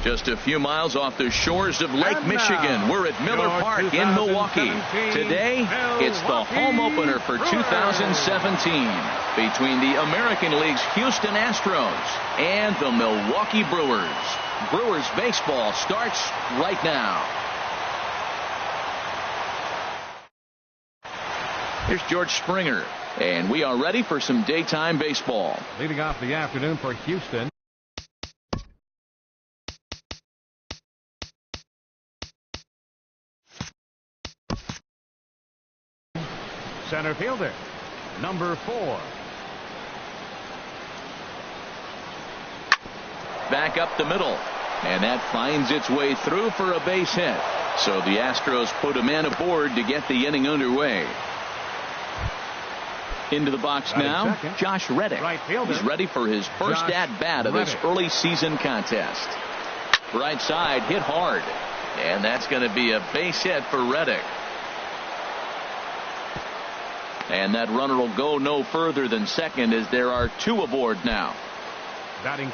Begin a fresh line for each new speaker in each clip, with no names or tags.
Just a few miles off the shores of Lake Michigan, we're at Miller Park in Milwaukee. Today, it's the home opener for 2017 between the American League's Houston Astros and the Milwaukee Brewers. Brewers baseball starts right now. Here's George Springer, and we are ready for some daytime baseball.
Leading off the afternoon for Houston. Center fielder, number 4.
Back up the middle, and that finds its way through for a base hit. So the Astros put a man aboard to get the inning underway. Into the box now, Josh Reddick. He's ready for his first at-bat of this early season contest. Right side, hit hard, and that's going to be a base hit for Reddick. And that runner will go no further than second as there are 2 aboard now.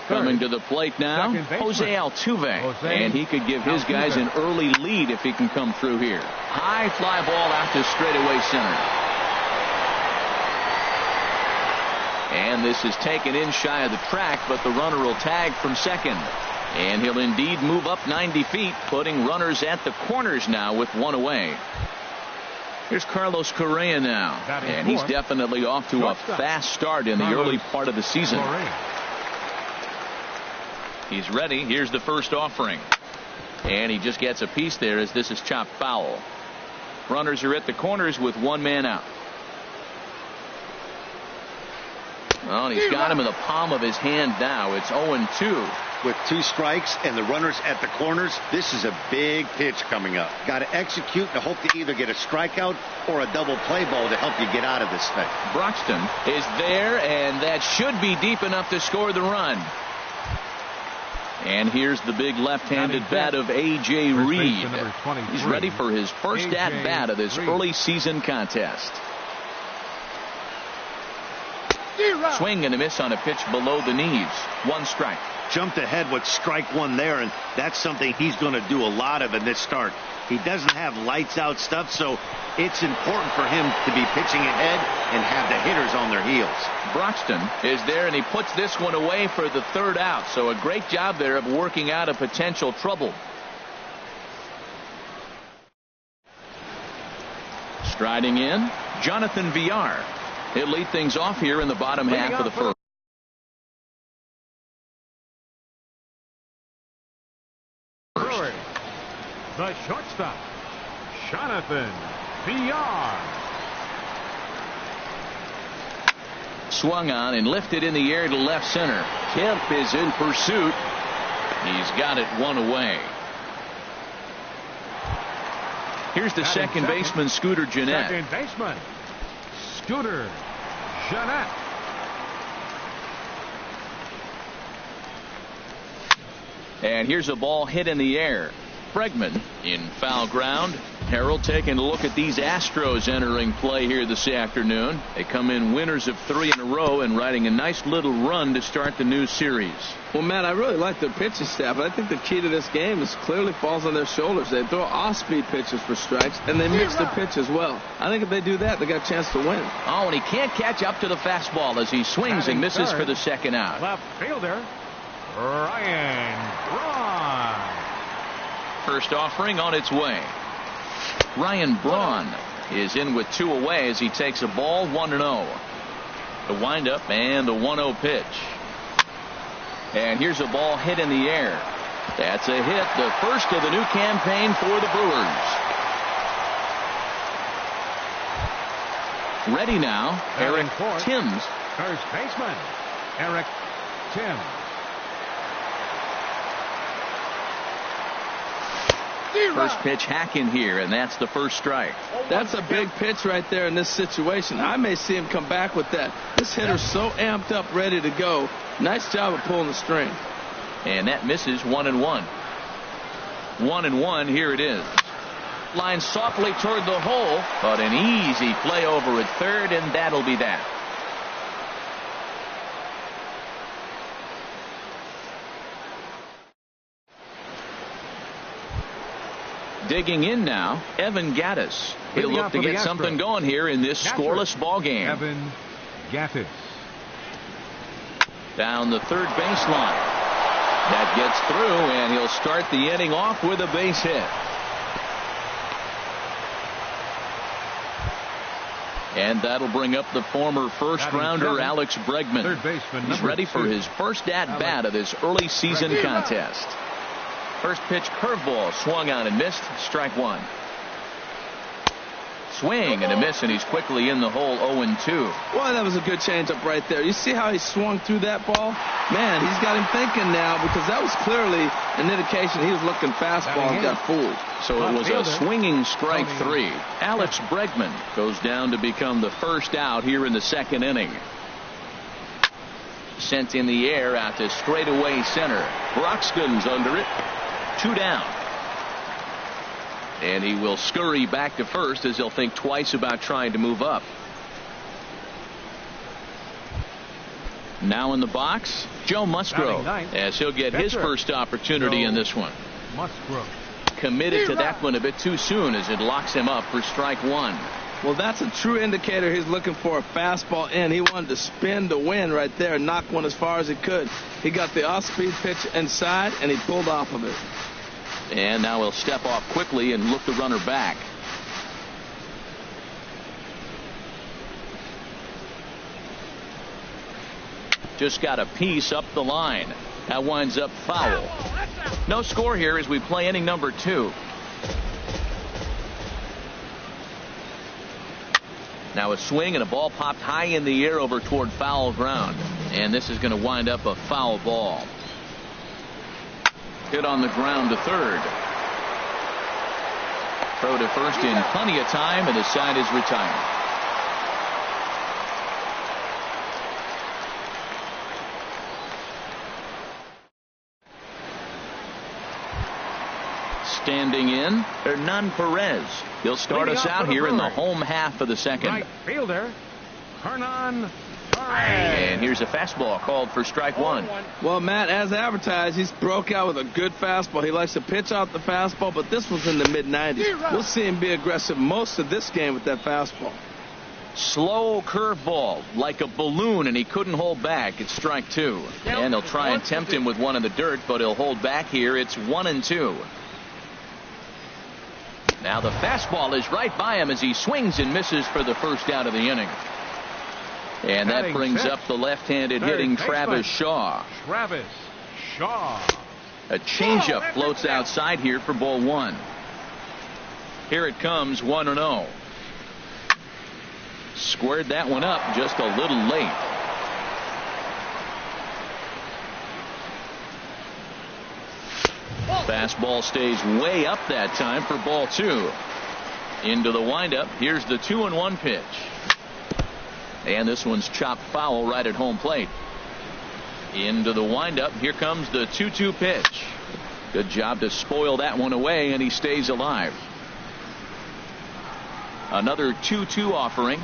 Coming to the plate now, Jose Altuve. And he could give his guys an early lead if he can come through here. High fly ball out to straightaway center. And this is taken in shy of the track, but the runner will tag from second. And he'll indeed move up 90 feet, putting runners at the corners now with 1 away. Here's Carlos Correa now, and he's definitely off to a fast start in the early part of the season. He's ready. Here's the first offering, and he just gets a piece there as this is chopped foul. Runners are at the corners with 1 man out. Well, he's got him in the palm of his hand now. It's 0-2.
With 2 strikes and the runners at the corners, this is a big pitch coming up. Got to execute and hope to either get a strikeout or a double play ball to help you get out of this thing.
Broxton is there, and that should be deep enough to score the run. And here's the big left-handed bat of A.J. Reed. He's ready for his first at-bat of this early season contest. Swing and a miss on a pitch below the knees. 1 strike.
Jumped ahead with strike 1 there, and that's something he's going to do a lot of in this start. He doesn't have lights out stuff, so it's important for him to be pitching ahead and have the hitters on their heels.
Broxton is there, and he puts this one away for the 3rd out. So a great job there of working out a potential trouble. Striding in, Jonathan Villar. He'll lead things off here in the bottom half of the first.
The shortstop, Jonathan Villar.
Swung on and lifted in the air to left center. Kemp is in pursuit. He's got it 1 away. Here's the second baseman, Scooter Gennett.
Second baseman, Scooter Gennett.
And here's a ball hit in the air. Bregman in foul ground. Harold taking a look at these Astros entering play here this afternoon. They come in winners of 3 in a row and riding a nice little run to start the new series.
Well, Matt, I really like their pitching staff. I think the key to this game is clearly falls on their shoulders. They throw off-speed pitches for strikes, and they mix the pitch as well. I think if they do that, they got a chance to win.
Oh, and he can't catch up to the fastball as he swings and misses for the 2nd out.
Left fielder, Ryan Braun.
First offering on its way. Ryan Braun is in with 2 away as he takes a ball 1-0. The windup and the 1-0 pitch. And here's a ball hit in the air. That's a hit, the first of the new campaign for the Brewers. Ready now, Eric Timms.
First baseman, Eric Timms.
First pitch hack in here, and that's the first strike.
That's a big pitch right there in this situation. I may see him come back with that. This hitter's so amped up, ready to go. Nice job of pulling the string.
And that misses 1-1. 1-1, here it is. Line softly toward the hole, but an easy play over at third, and that'll be that. Digging in now, Evan Gattis. He'll look to get something going here in this scoreless ball game.
Evan Gattis.
Down the third baseline. That gets through, and he'll start the inning off with a base hit. And that'll bring up the former first-rounder Alex Bregman. He's ready for his first at-bat of this early season contest. First pitch curveball swung on and missed. Strike one. Swing and a miss, and he's quickly in the hole. 0-2.
Boy, that was a good changeup right there. You see how he swung through that ball? Man, he's got him thinking now, because that was clearly an indication he was looking fastball and got fooled.
So it was a swinging strike three. Alex Bregman goes down to become the first out here in the second inning. Sent in the air out to straightaway center. Broxton's under it. 2 down. And he will scurry back to first as he'll think twice about trying to move up. Now in the box, Joe Musgrove, as he'll get his first opportunity in this one.
Musgrove.
Committed to that one a bit too soon as it locks him up for strike one.
Well, that's a true indicator he's looking for a fastball in. He wanted to spin to win right there, knock one as far as he could. He got the off-speed pitch inside, and he pulled off of it.
And now he'll step off quickly and look the runner back. Just got a piece up the line. That winds up foul. No score here as we play inning number 2. Now a swing and a ball popped high in the air over toward foul ground. And this is going to wind up a foul ball. Hit on the ground to third. Throw to first in plenty of time, and his side is retired. Standing in, Hernan Perez. He'll start us out here in the home half of the second.
Right fielder, Hernan.
And here's a fastball called for strike one.
Well, Matt, as advertised, he's broke out with a good fastball. He likes to pitch out the fastball, but this was in the mid-90s. We'll see him be aggressive most of this game with that fastball.
Slow curveball like a balloon, and he couldn't hold back. It's strike two. And they'll try and tempt him with one in the dirt, but he'll hold back here. It's 1-2. Now the fastball is right by him as he swings and misses for the first out of the inning. And that brings up the left-handed hitting Travis Shaw.
Travis Shaw.
A changeup floats outside here for ball one. Here it comes, 1-0. Squared that one up just a little late. Fastball stays way up that time for ball two. Into the windup. Here's the 2-1 pitch. And this one's chopped foul right at home plate. Into the windup. Here comes the 2-2 pitch. Good job to spoil that one away, and he stays alive. Another 2-2 offering.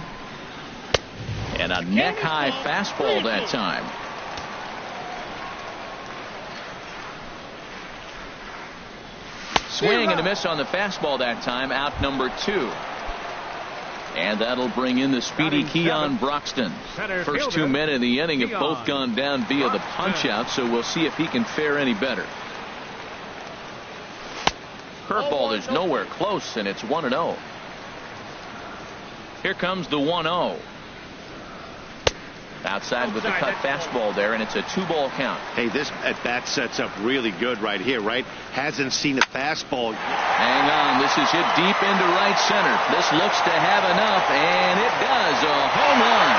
And a neck-high fastball that time. Swing and a miss on the fastball that time. Out number 2. And that'll bring in the speedy Keon Broxton. First 2 men in the inning have both gone down via the punch-out, so we'll see if he can fare any better. Curveball is nowhere close, and it's 1-0. Here comes the 1-0. Outside with the cut fastball there, and it's a 2-ball count.
Hey, this at-bat sets up really good right here, right? Hasn't seen a fastball.
Hang on, this is hit deep into right center. This looks to have enough, and it does. A home run.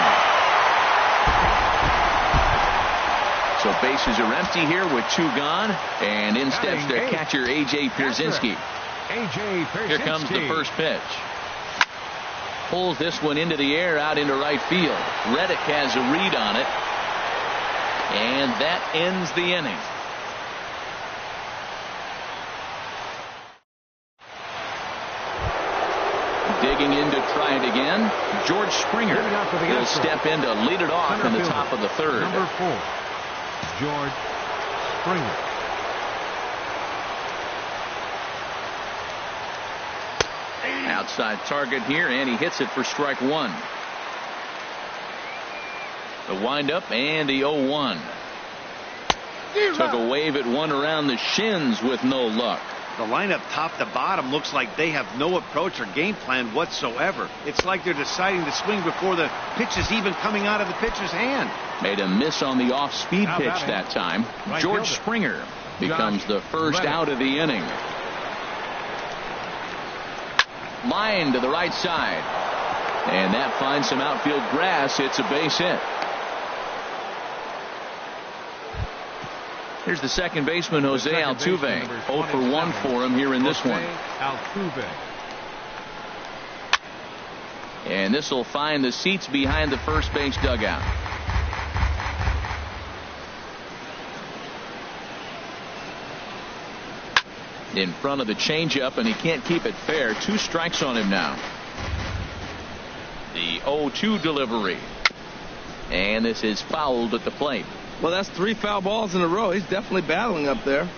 So bases are empty here with 2 gone, and in steps their catcher, A.J. Pierzynski. Here comes the first pitch. Pulls this one into the air out into right field. Reddick has a read on it. And that ends the inning. Digging in to try it again. George Springer will step in to lead it off in the top of the third.
Number 4, George Springer.
Outside target here, and he hits it for strike one. The windup and the 0-1. Took a wave at one around the shins with no luck.
The lineup top to bottom looks like they have no approach or game plan whatsoever. It's like they're deciding to swing before the pitch is even coming out of the pitcher's hand.
Made a miss on the off-speed pitch that time.
Right
George
fielder.
Springer becomes the first out of the inning. Line to the right side. And that finds some outfield grass. It's a base hit. Here's the second baseman, Jose Altuve. 0 for 1 for him here in this one.
Altuve.
And this will find the seats behind the first base dugout. In front of the changeup, and he can't keep it fair. 2 strikes on him now. The 0-2 delivery. And this is fouled at the plate.
Well, that's 3 foul balls in a row. He's definitely battling up there.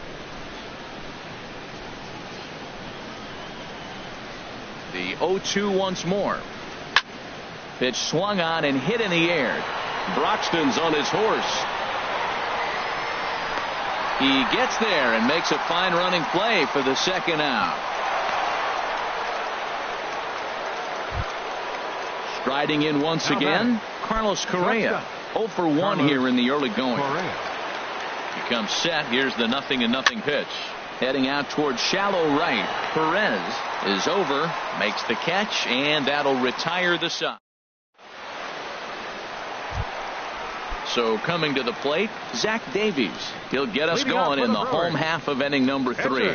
The 0-2 once more. Pitch swung on and hit in the air. Broxton's on his horse. He gets there and makes a fine running play for the second out. Striding in once again, Carlos Correa. 0 for 1 here in the early going. He comes set. Here's the 0-0 pitch. Heading out towards shallow right. Perez is over, makes the catch, and that'll retire the side. So coming to the plate, Zach Davies. He'll get us going in the home half of inning number 3.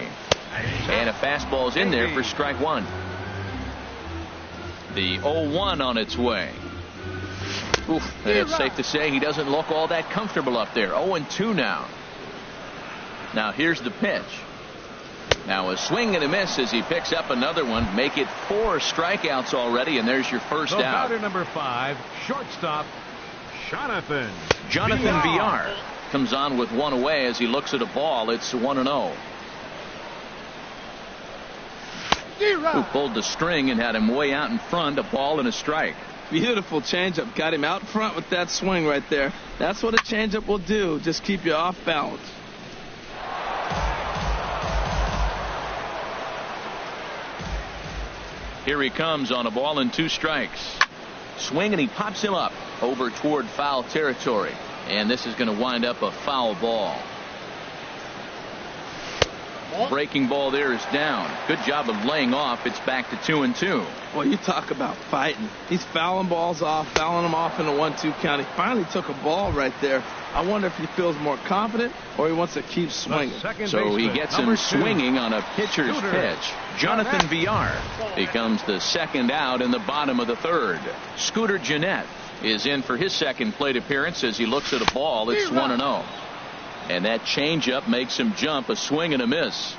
And a fastball's in there for strike one. The 0-1 on its way. Oof, and it's safe to say he doesn't look all that comfortable up there. 0-2 now. Now here's the pitch. Now a swing and a miss as he picks up another one. Make it 4 strikeouts already, and there's your first out.
Batter number 5, shortstop, Jonathan
Villar comes on with 1 away as he looks at a ball. It's 1-0. Who pulled the string and had him way out in front. A ball and a strike.
Beautiful changeup. Got him out front with that swing right there. That's what a changeup will do. Just keep you off balance.
Here he comes on a ball and 2 strikes. Swing, and he pops him up over toward foul territory. And this is going to wind up a foul ball. Breaking ball there is down. Good job of laying off. It's back to 2-2.
Well, you talk about fighting. He's fouling balls off, fouling them off in the 1-2 count. He finally took a ball right there. I wonder if he feels more confident or he wants to keep swinging.
So he gets him swinging on a pitcher's pitch. Jonathan Villar becomes the second out in the bottom of the 3rd. Scooter Gennett is in for his second plate appearance as he looks at a ball. It's 1-0. And that changeup makes him jump. A swing and a miss.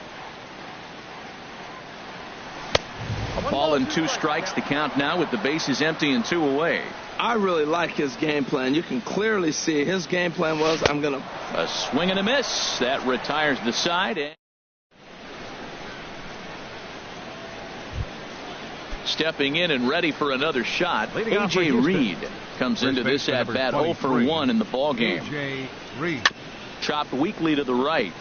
A ball and 2 strikes to count now with the bases empty and 2 away.
I really like his game plan. You can clearly see his game plan was, I'm going to...
A swing and a miss. That retires the side. And stepping in and ready for another shot, A.J. Reed comes into this at-bat 0 for 1 in the ballgame.
A.J. Reed.
Chopped weakly to the right.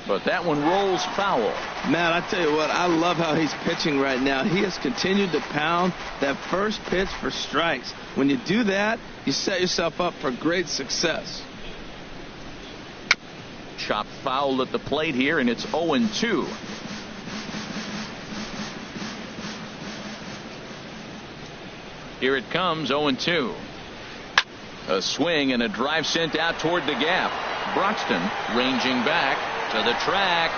But that one rolls foul.
Man, I tell you what, I love how he's pitching right now. He has continued to pound that first pitch for strikes. When you do that, you set yourself up for great success.
Chopped foul at the plate here, and it's 0-2. Here it comes, 0-2. A swing and a drive sent out toward the gap. Broxton ranging back to the track.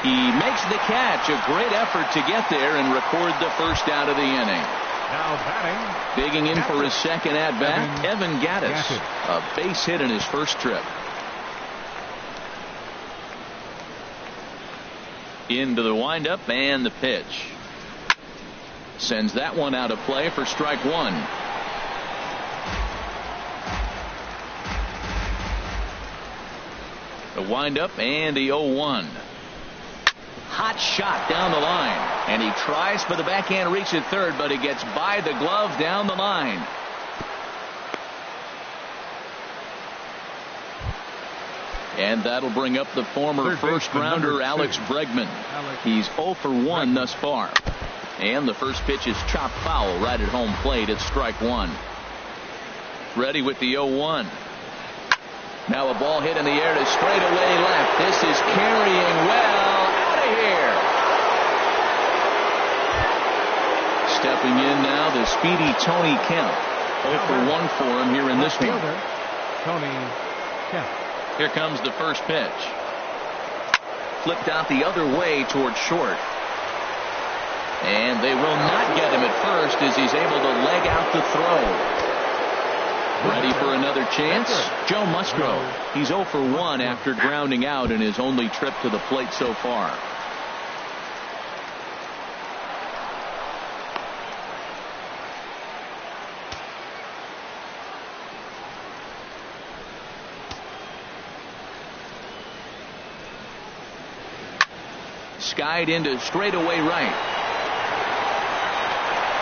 He makes the catch. A great effort to get there and record the first out of the inning.
Now batting.
Digging in for his second at-bat, Evan Gattis. A base hit in his first trip. Into the windup and the pitch. Sends that one out of play for strike one. The windup and the 0-1. hot shot down the line. And he tries for the backhand reach at third, but he gets by the glove down the line. And that'll bring up the former first-rounder Alex Bregman. He's 0 for 1 thus far. And the first pitch is chopped foul right at home plate. It's strike one. Ready with the 0-1. Now a ball hit in the air to straightaway left. This is carrying well out of here. Stepping in now, the speedy Tony Kemp. 0 for 1 for him here in this one.
Tony Kemp.
Here comes the first pitch. Flipped out the other way towards short. And they will not get him at first as he's able to leg out the throw. Ready for another chance? Joe Musgrove. He's 0 for 1 after grounding out in his only trip to the plate so far. Skied into straightaway right.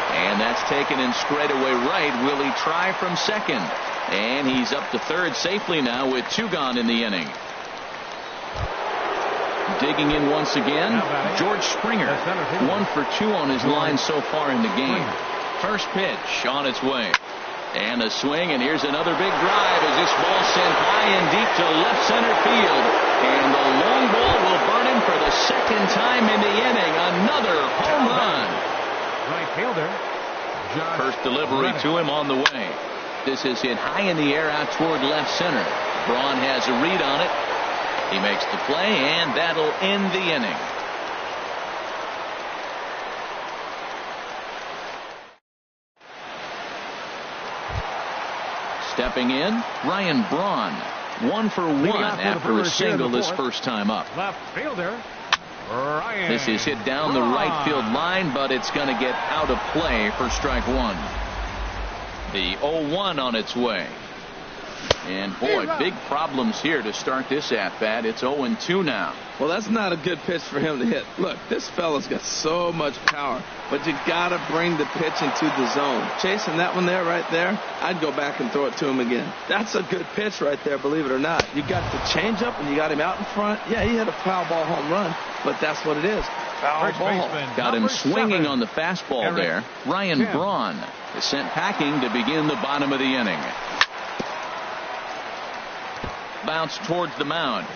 And that's taken in straightaway right. Will he try from second? And he's up to third safely now with 2 gone in the inning. Digging in once again, George Springer. 1 for 2 on his line so far in the game. First pitch on its way. And a swing, and here's another big drive as this ball sent high and deep to left center field. And the long ball will burn him for the second time in the inning. Another home run.
Right fielder.
First delivery to him on the way. This is hit high in the air out toward left center. Braun has a read on it. He makes the play, and that'll end the inning. Stepping in, Ryan Braun. 1 for 1 after a single this first time up.
Left fielder. Ryan.
This is hit down the right field line, but it's going to get out of play for strike one. The 0-1 on its way. And boy, big problems here to start this at-bat. It's 0-2 now.
Well, that's not a good pitch for him to hit. Look, this fella's got so much power, but you got to bring the pitch into the zone. Chasing that one there, right there, I'd go back and throw it to him again. That's a good pitch right there, believe it or not. You got the changeup and you got him out in front. Yeah, he had a foul ball home run, but that's what it is. Foul ball.
Got him swinging on the fastball there. Ryan Braun is sent packing to begin the bottom of the inning. Bounce towards the mound.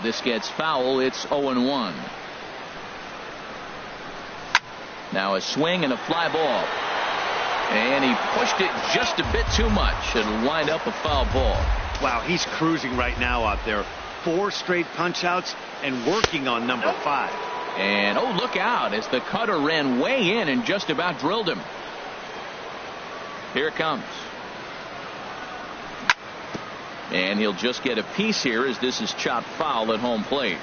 This gets foul. It's 0-1. Now a swing and a fly ball. And he pushed it just a bit too much. It'll wind up a foul ball.
Wow, he's cruising right now out there. 4 straight punch outs and working on number 5.
And oh, look out as the cutter ran way in and just about drilled him. Here it comes. And he'll just get a piece here as this is chopped foul at home plate.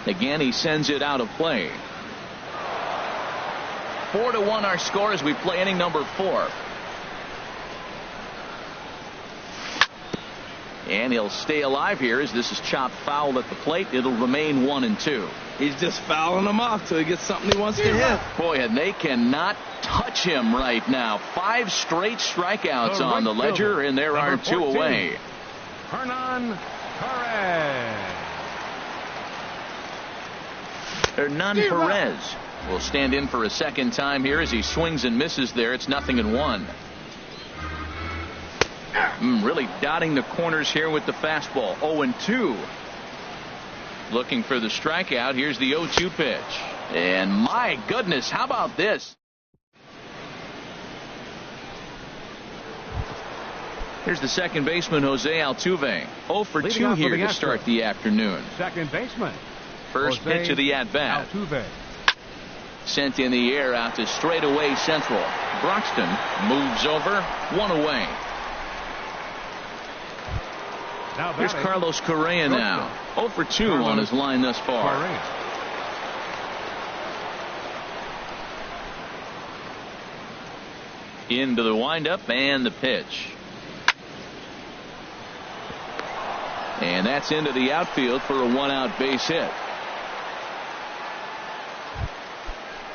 Again, he sends it out of play. 4-1 our score as we play inning number 4. And he'll stay alive here as this is chopped foul at the plate. It'll remain 1-2.
He's just fouling them off till he gets something he wants to hit.
Boy, and they cannot touch him right now. 5 straight strikeouts on the ledger, and there are 2 away.
Hernan Perez.
Hernan Perez will stand in for a second time here as he swings and misses there. It's 0-1. Really dotting the corners here with the fastball. 0-2. Looking for the strikeout. Here's the 0-2 pitch. And my goodness, how about this? Here's the second baseman, Jose Altuve. 0 for 2 here to start the afternoon.
Second baseman.
First pitch of the at-bat.
Altuve.
Sent in the air out to straightaway central. Broxton moves over. 1 away. Here's Carlos Correa now. 0 for 2 on his line thus far. Into the windup and the pitch. And that's into the outfield for a 1-out base hit.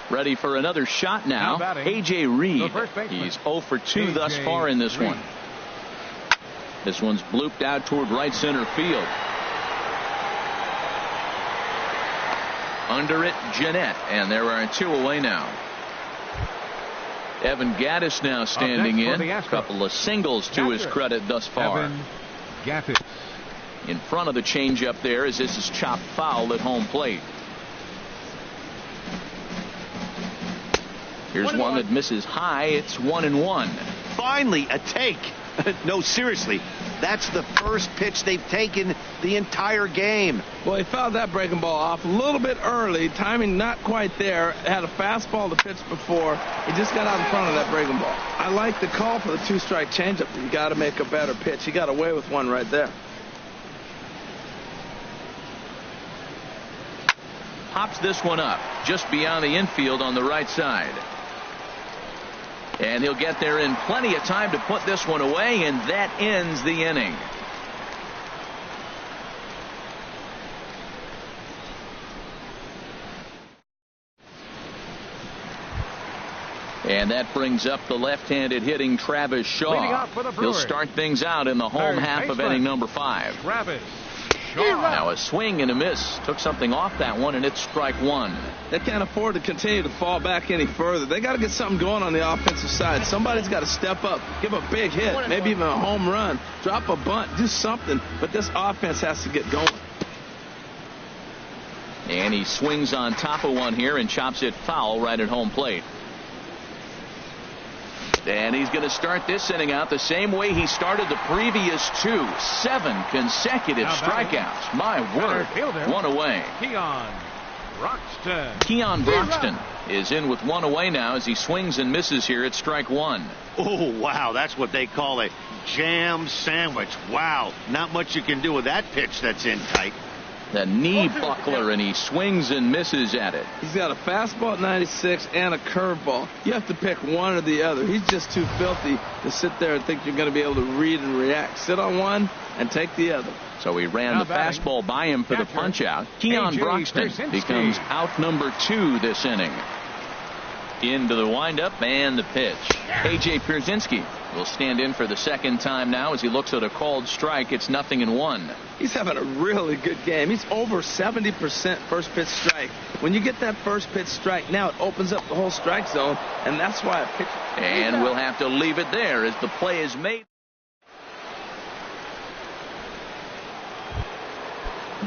Ready for another shot now. A.J. Reed. He's 0 for 2 thus far in this one. This one's blooped out toward right center field. Under it, Jeanette, and there are 2 away now. Evan Gattis now standing in. A couple of singles to his credit thus far.
Evan Gattis.
In front of the changeup there as this is chopped foul at home plate. Here's one that misses high. It's 1-1.
Finally, a take. No, seriously. That's the first pitch they've taken the entire game.
Well, he fouled that breaking ball off a little bit early. Timing not quite there. Had a fastball to pitch before. He just got out in front of that breaking ball. I like the call for the 2-strike changeup. You got to make a better pitch. He got away with one right there.
Pops this one up just beyond the infield on the right side. And he'll get there in plenty of time to put this one away, and that ends the inning. And that brings up the left-handed hitting Travis Shaw. He'll start things out in the home half of inning number 5.
Travis Shaw.
Now a swing and a miss. Took something off that one, and it's strike 1.
They can't afford to continue to fall back any further. They got to get something going on the offensive side. Somebody's got to step up, give a big hit, maybe even a home run, drop a bunt, do something. But this offense has to get going.
And he swings on top of one here and chops it foul right at home plate. And he's going to start this inning out the same way he started the previous 2. 7 consecutive strikeouts. My word. 1 away. Keon Broxton is in with 1 away now as he swings and misses here at strike 1.
Oh, wow. That's what they call a jam sandwich. Wow. Not much you can do with that pitch that's in tight.
The knee buckler, and he swings and misses at it.
He's got a fastball at 96 and a curveball. You have to pick one or the other. He's just too filthy to sit there and think you're going to be able to read and react. Sit on one and take the other.
So he ran the fastball by him for the punch out. Keon Broxton becomes out number 2 this inning. Into the windup and the pitch. A.J. Pierzynski will stand in for the second time now as he looks at a called strike. It's 0-1.
He's having a really good game. He's over 70% first pitch strike. When you get that first pitch strike, now it opens up the whole strike zone, and that's why a pitcher.
And we'll have to leave it there as the play is made.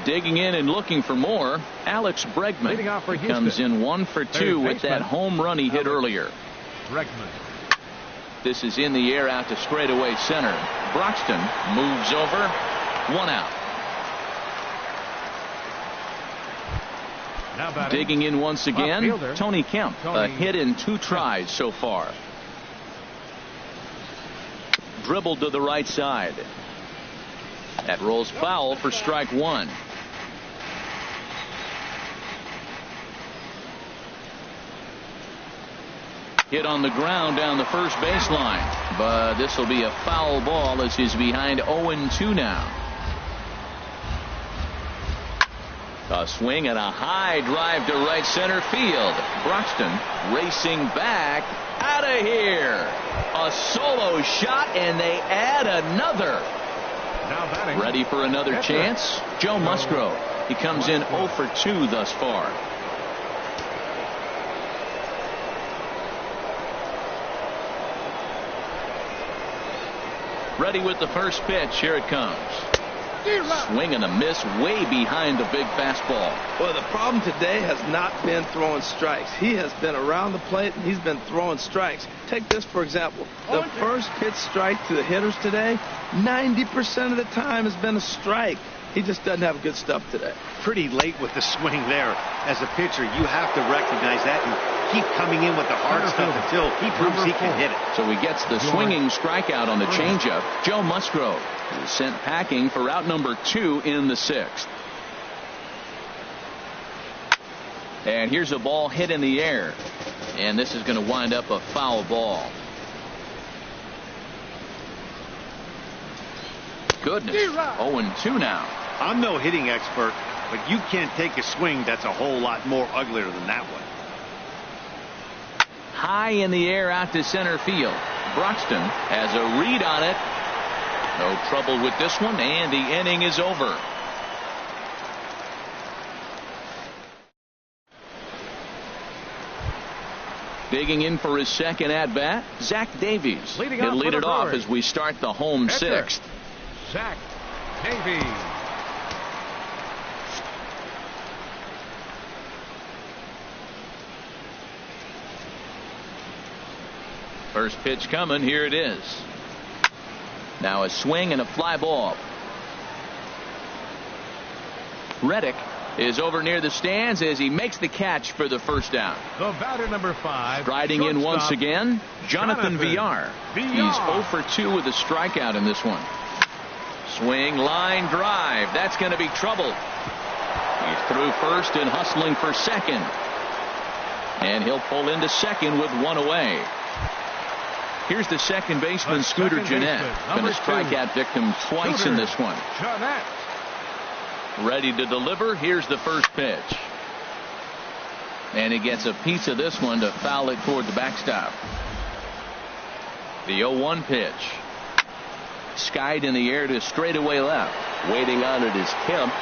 Digging in and looking for more, Alex Bregman comes in 1 for 2 with that home run he hit earlier. This is in the air out to straightaway center. Broxton moves over. 1 out. Digging in once again, Tony Kemp. A hit in 2 tries so far. Dribbled to the right side. That rolls foul for strike 1. Hit on the ground down the first baseline, but this will be a foul ball as he's behind 0-2 now. A swing and a high drive to right center field. Broxton racing back out of here. A solo shot, and they add another. Ready for another chance? Joe Musgrove. He comes in 0 for 2 thus far. Ready with the first pitch. Here it comes. Swing and a miss way behind the big fastball.
Well, the problem today has not been throwing strikes. He has been around the plate and he's been throwing strikes. Take this for example. The first pitch strike to the hitters today, 90% of the time has been a strike. He just doesn't have good stuff today.
Pretty late with the swing there. As a pitcher, you have to recognize that and keep coming in with the hard stuff until he proves he can hit it.
So he gets the swinging strikeout on the changeup. Joe Musgrove is sent packing for out number 2 in the 6th. And here's a ball hit in the air. And this is going to wind up a foul ball. goodness. 0-2 now.
I'm no hitting expert, but you can't take a swing that's a whole lot more uglier than that one.
High in the air out to center field. Broxton has a read on it. No trouble with this one, and the inning is over. Digging in for his second at-bat, Zach Davies. He'll lead it off as we start the home sixth.
Zach Davies.
First pitch coming. Here it is. Now a swing and a fly ball. Reddick is over near the stands as he makes the catch for the first down.
The batter, number 5.
Striding in once again, Jonathan Villar. He's 0 for 2 with a strikeout in this one. Swing, line drive. That's going to be trouble. He's through first and hustling for second. And he'll pull into second with one away. Here's the second baseman, Scooter Gennett. Going to strike out victim twice in this one.
Gennett.
Ready to deliver. Here's the first pitch. And he gets a piece of this one to foul it toward the backstop. The 0-1 pitch. Skied in the air to straightaway left. Waiting on it is Kemp.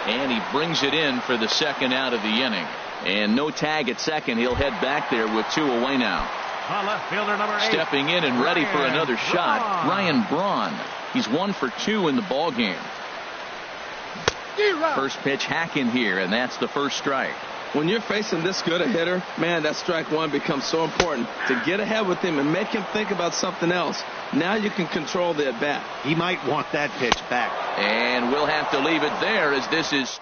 And he brings it in for the second out of the inning. And no tag at second. He'll head back there with 2 away now.
Left fielder, number 8.
Stepping in and ready for another shot, Ryan Braun. He's 1 for 2 in the ball game. First pitch hacking here, and that's the first strike.
When you're facing this good a hitter, man, that strike one becomes so important to get ahead with him and make him think about something else. Now you can control the at-bat.
He might want that pitch back.
And we'll have to leave it there as this is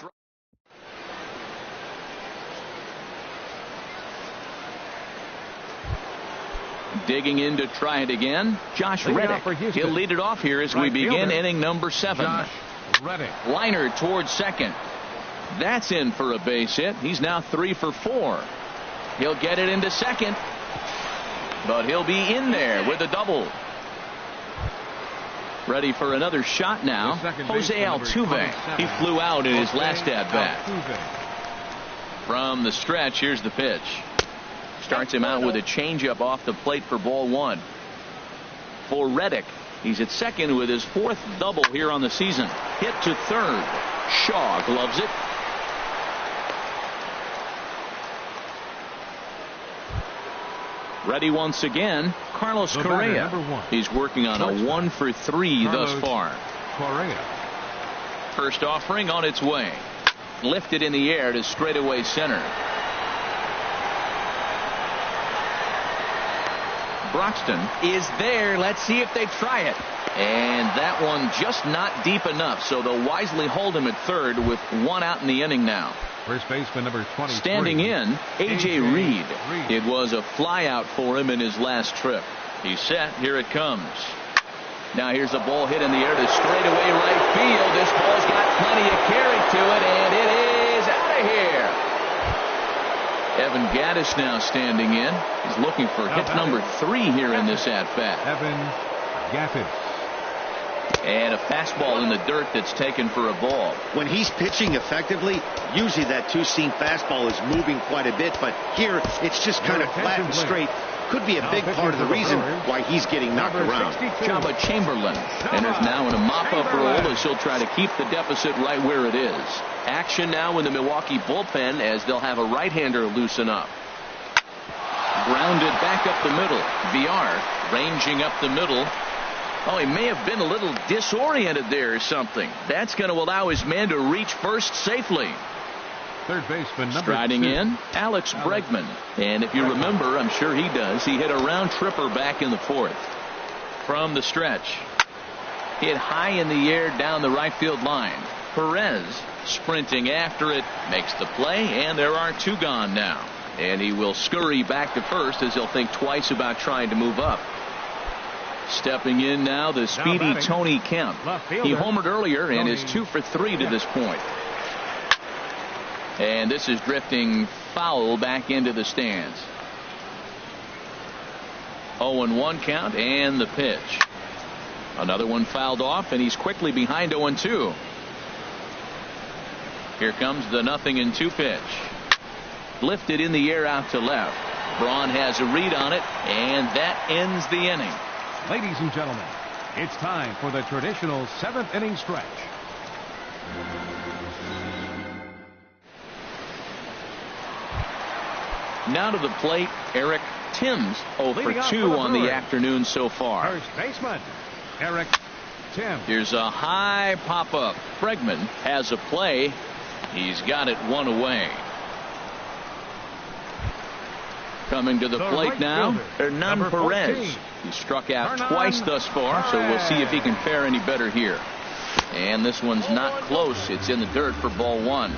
digging in to try it again. Josh Reddick. He'll lead it off here as we begin inning number 7.
Josh Reddick.
Liner towards second. That's in for a base hit. He's now 3 for 4. He'll get it into second, but he'll be in there with a double. Ready for another shot now. Jose Altuve. He flew out in his last at bat. From the stretch, here's the pitch. Starts him out with a changeup off the plate for ball 1. For Reddick, he's at second with his 4th double here on the season. Hit to third. Shaw gloves it. Ready once again, Carlos Correa. He's working on a 1 for 3 thus far.
Correa.
First offering on its way. Lifted in the air to straightaway center. Broxton is there. Let's see if they try it. And that one just not deep enough, so they'll wisely hold him at third with 1 out in the inning now.
First baseman number 23.
Standing in, A.J. Reed. It was a flyout for him in his last trip. He's set. Here it comes. Now here's a ball hit in the air to straightaway right field. This ball's got plenty of carry to it, and it is out of here. Evan Gattis now standing in. He's looking for hit number 3 here in this at-bat.
Evan Gattis.
And a fastball in the dirt that's taken for a ball.
When he's pitching effectively, usually that two-seam fastball is moving quite a bit, but here it's just kind of flat and straight. Could be a big part of the reason why he's getting knocked around.
Jabba Chamberlain enters now in a mop-up role as he'll try to keep the deficit right where it is. Action now in the Milwaukee bullpen as they'll have a right-hander loosen up. Grounded back up the middle. Villar ranging up the middle. Oh, he may have been a little disoriented there or something. That's going to allow his man to reach first safely.
Third baseman number
Striding
2.
in, Alex Bregman. And if you remember, I'm sure he does, he hit a round tripper back in the 4th. From the stretch. Hit high in the air down the right field line. Perez sprinting after it, makes the play, and there are 2 gone now. And he will scurry back to first as he'll think twice about trying to move up. Stepping in now, the speedy Tony Kemp. He homered earlier and is 2 for 3 to this point. And this is drifting foul back into the stands. 0-1 count and the pitch. Another one fouled off, and he's quickly behind 0-2. Here comes the 0-2 pitch. Lifted in the air out to left. Braun has a read on it, and that ends the inning.
Ladies and gentlemen, it's time for the traditional 7th inning stretch.
Now to the plate, Eric Timms, 0 for 2 on the afternoon so far.
First baseman, Eric Timms.
Here's a high pop-up. Bregman has a play. He's got it one away. Coming to the plate now, Hernan Perez. He struck out twice thus far, so we'll see if he can fare any better here. And this one's not close. It's in the dirt for ball 1.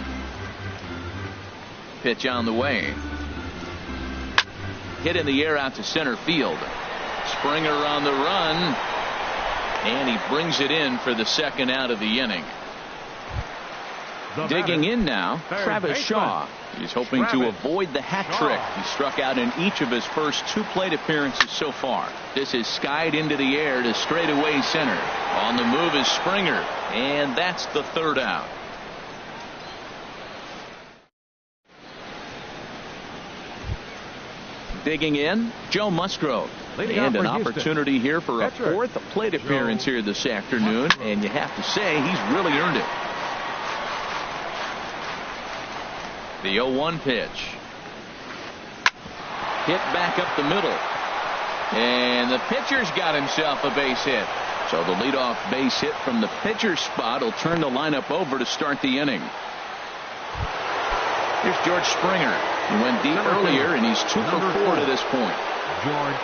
Pitch on the way. Hit in the air out to center field. Springer on the run, and he brings it in for the second out of the inning. Digging in now, Travis Shaw. He's hoping to avoid the hat trick. He struck out in each of his first 2 plate appearances so far. This is skied into the air to straightaway center. On the move is Springer, and that's the third out. Digging in, Joe Musgrove. And an opportunity here for a 4th plate appearance here this afternoon, and you have to say he's really earned it. The 0-1 pitch. Hit back up the middle. And the pitcher's got himself a base hit. So the leadoff base hit from the pitcher's spot will turn the lineup over to start the inning. Here's George Springer. He went deep earlier, and he's 2 for 4 to this point.
George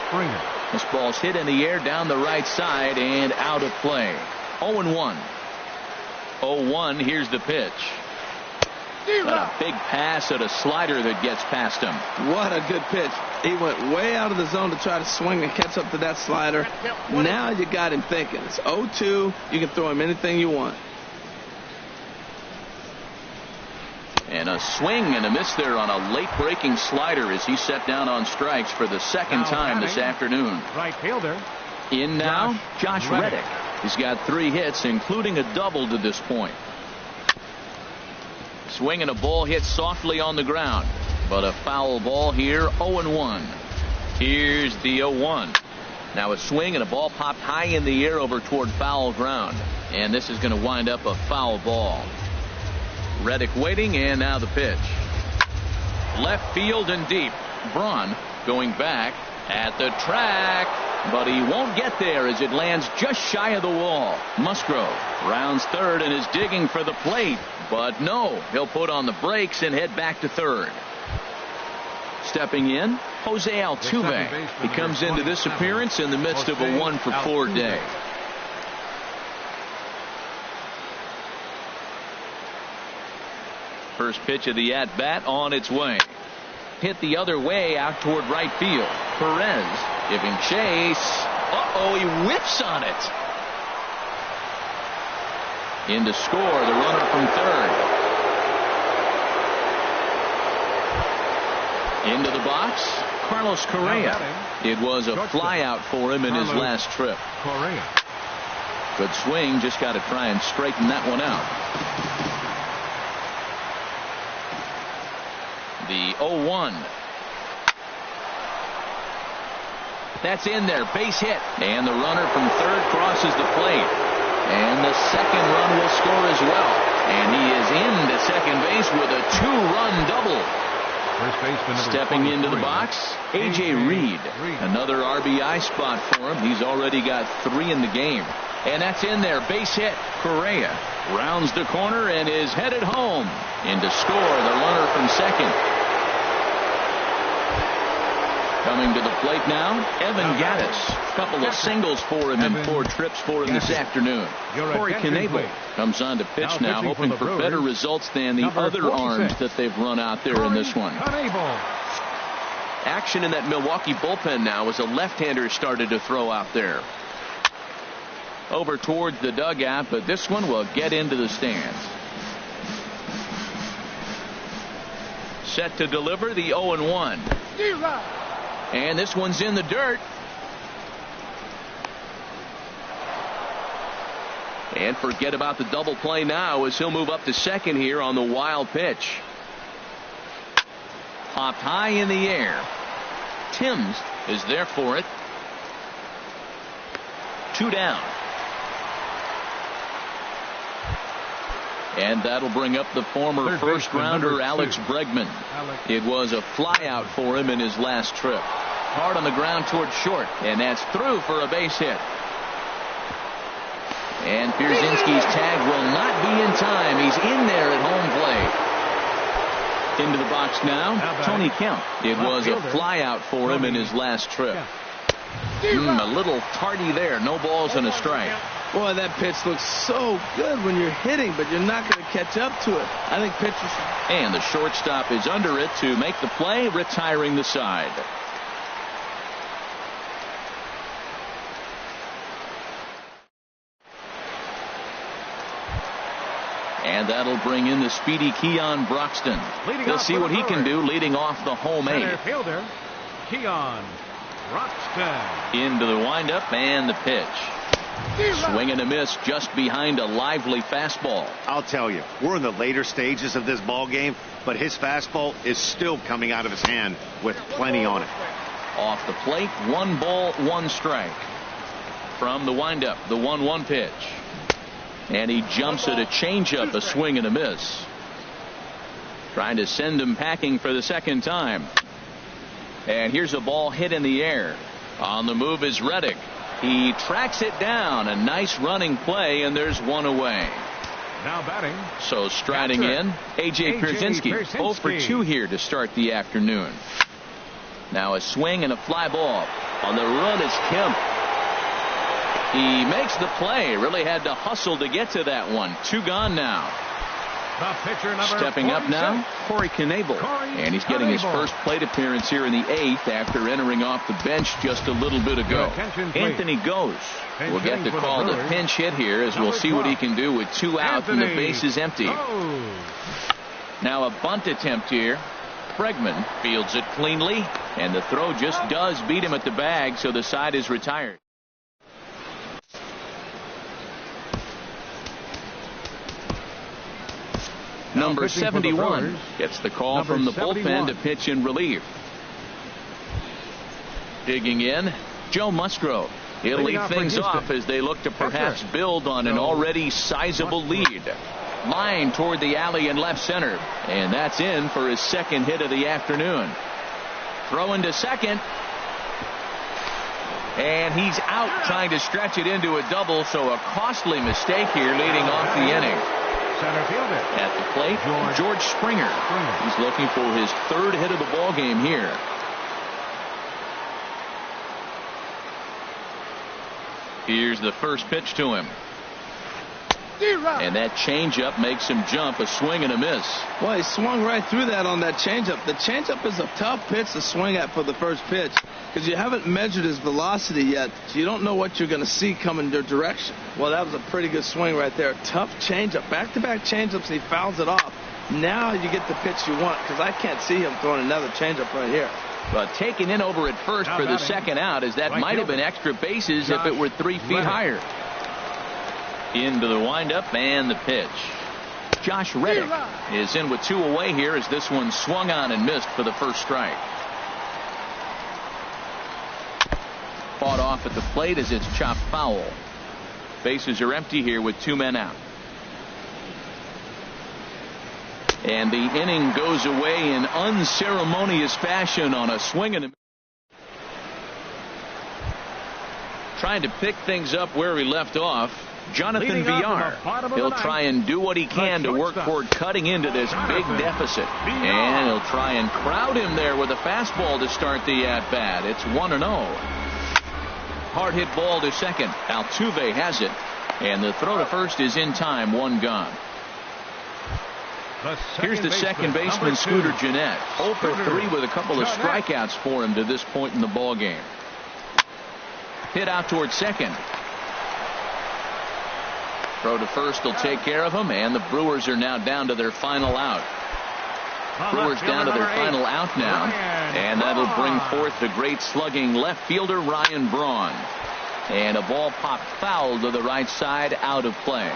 Springer.
This ball's hit in the air down the right side and out of play. 0-1. 0-1. Here's the pitch. Got a big pass at a slider that gets past him.
What a good pitch. He went way out of the zone to try to swing and catch up to that slider. Now you got him thinking. It's 0-2. You can throw him anything you want.
And a swing and a miss there on a late breaking slider as he set down on strikes for the second time this afternoon.
Right fielder.
In now, Josh Reddick. He's got 3 hits, including a double to this point. Swing and a ball hit softly on the ground, but a foul ball here. 0-1. Here's the 0-1. Now a swing and a ball popped high in the air over toward foul ground, and this is going to wind up a foul ball. Reddick waiting, and now the pitch. Left field and deep. Braun going back at the track, but he won't get there as it lands just shy of the wall. Musgrove rounds third and is digging for the plate, but no, he'll put on the brakes and head back to third. Stepping in, Jose Altuve. He comes into this appearance in the midst of a 1 for 4 day. First pitch of the at-bat on its way. Hit the other way out toward right field. Perez giving chase. Uh-oh, he whips on it. In to score, the runner from third. Into the box, Carlos Correa. It was a flyout for him in his last trip.
Correa.
Good swing, just got to try and straighten that one out. The 0-1. That's in there. Base hit. And the runner from third crosses the plate. And the second run will score as well. And he is into second base with a 2-run double.
First baseman
stepping into the box, A.J. Reed. Another RBI spot for him. He's already got 3 in the game. And that's in there. Base hit. Correa rounds the corner and is headed home. In to score, the runner from second. Coming to the plate now, Evan Gattis. A couple of singles for him and 4 trips for him this afternoon. Corey Knebel comes on to pitch now, hoping for better results than the other arms that they've run out there in this one. Action in that Milwaukee bullpen now as a left-hander started to throw out there. Over towards the dugout, but this one will get into the stands. Set to deliver the 0-1. And this one's in the dirt. And forget about the double play now as he'll move up to second here on the wild pitch. Popped high in the air. Timms is there for it. 2 down. And that'll bring up the former first-rounder Alex Bregman. It was a flyout for him in his last trip. Hard on the ground towards short, and that's through for a base hit. And Pierzynski's tag will not be in time. He's in there at home plate. Into the box now, Tony Kemp. It was a flyout for him in his last trip. A little tardy there. No balls and a strike.
Boy, that pitch looks so good when you're hitting, but you're not going to catch up to it. I think pitchers.
And the shortstop is under it to make the play, retiring the side. And that'll bring in the speedy Keon Broxton. We'll see what he can do leading off the home 8.
Center fielder, Keon Broxton.
Into the windup and the pitch. Swing and a miss just behind a lively fastball.
I'll tell you, we're in the later stages of this ball game, but his fastball is still coming out of his hand with plenty on it.
Off the plate, 1 ball, 1 strike. From the windup, the 1-1 pitch. And he jumps at a changeup, a swing and a miss. Trying to send him packing for the second time. And here's a ball hit in the air. On the move is Reddick. He tracks it down. A nice running play, and there's 1 away.
Now batting.
So striding in, A.J. Pierzynski. 0 for 2 here to start the afternoon. Now a swing and a fly ball. On the run is Kemp. He makes the play. Really had to hustle to get to that one. 2 gone now.
The pitcher number
Stepping up now, Corey Knebel. And he's getting his first plate appearance here in the 8th after entering off the bench just a little bit ago. Anthony goes. We'll get to call the pinch hit here as we'll see what he can do with 2 out and the base is empty. Now a bunt attempt here. Bregman fields it cleanly, and the throw just does beat him at the bag, so the side is retired. Number 71 gets the call from the bullpen to pitch in relief. Digging in, Joe Musgrove. He'll lead things off as they look to perhaps build on an already sizable lead. Line toward the alley in left center. And that's in for his second hit of the afternoon. Throw into second. And he's out trying to stretch it into a double, so a costly mistake here leading off the inning.
Center fielder.
At the plate, George Springer. He's looking for his 3rd hit of the ball game here. Here's the first pitch to him. And that changeup makes him jump, a swing and a miss.
Well, he swung right through that on that changeup. The changeup is a tough pitch to swing at for the first pitch because you haven't measured his velocity yet, so you don't know what you're going to see coming your direction. Well, that was a pretty good swing right there. Tough changeup. Back-to-back changeups, and he fouls it off. Now you get the pitch you want because I can't see him throwing another changeup right here.
But taken in over at first for the second out, as that might have been extra bases if it were 3 feet higher. Into the windup and the pitch. Josh Reddick is in with 2 away here as this one swung on and missed for the first strike. Fought off at the plate as it's chopped foul. Bases are empty here with 2 men out. And the inning goes away in unceremonious fashion on a swing and a miss. Trying to pick things up where he left off. Jonathan Villar. He'll try and do what he can to work toward cutting into this big deficit. And he'll try and crowd him there with a fastball to start the at-bat. It's 1-0. Hard hit ball to second. Altuve has it. And the throw to first is in time. 1 gone. Here's the second baseman, Scooter Gennett. 0 for 3 with a couple of strikeouts for him to this point in the ball game. Hit out towards second. Throw to first will take care of him, and the Brewers are now down to their final out. Brewers down to their final out now, and that'll bring forth the great slugging left fielder Ryan Braun. And a ball popped foul to the right side, out of play.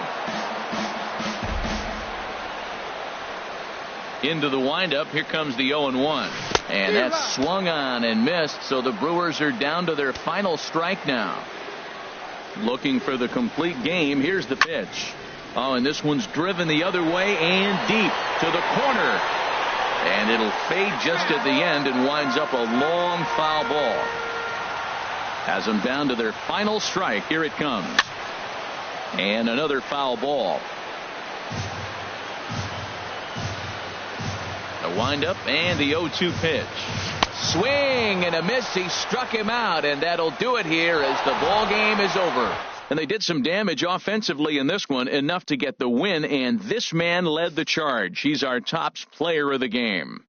Into the windup. Here comes the 0-1. And that's swung on and missed, so the Brewers are down to their final strike now. Looking for the complete game. Here's the pitch. Oh, and this one's driven the other way and deep to the corner. And it'll fade just at the end and winds up a long foul ball. Has them down to their final strike. Here it comes. And another foul ball. The windup and the 0-2 pitch. Swing and a miss. He struck him out, and that'll do it here as the ball game is over. And they did some damage offensively in this one, enough to get the win, and this man led the charge. He's our top player of the game.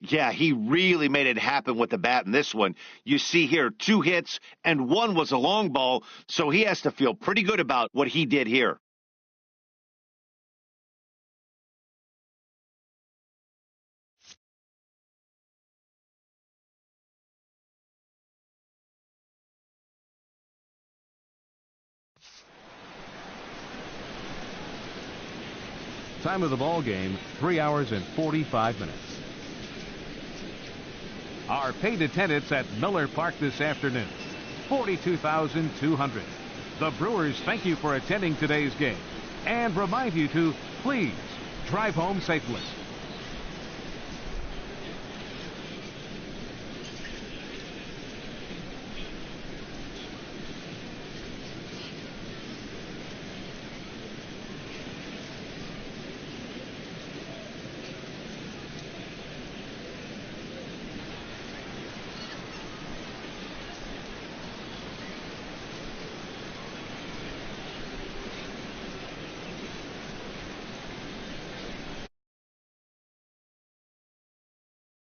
Yeah, he really made it happen with the bat in this one. You see here 2 hits, and 1 was a long ball, so he has to feel pretty good about what he did here.
Time of the ball game, 3 hours and 45 minutes. Our paid attendance at Miller Park this afternoon, 42,200. The Brewers thank you for attending today's game and remind you to please drive home safely.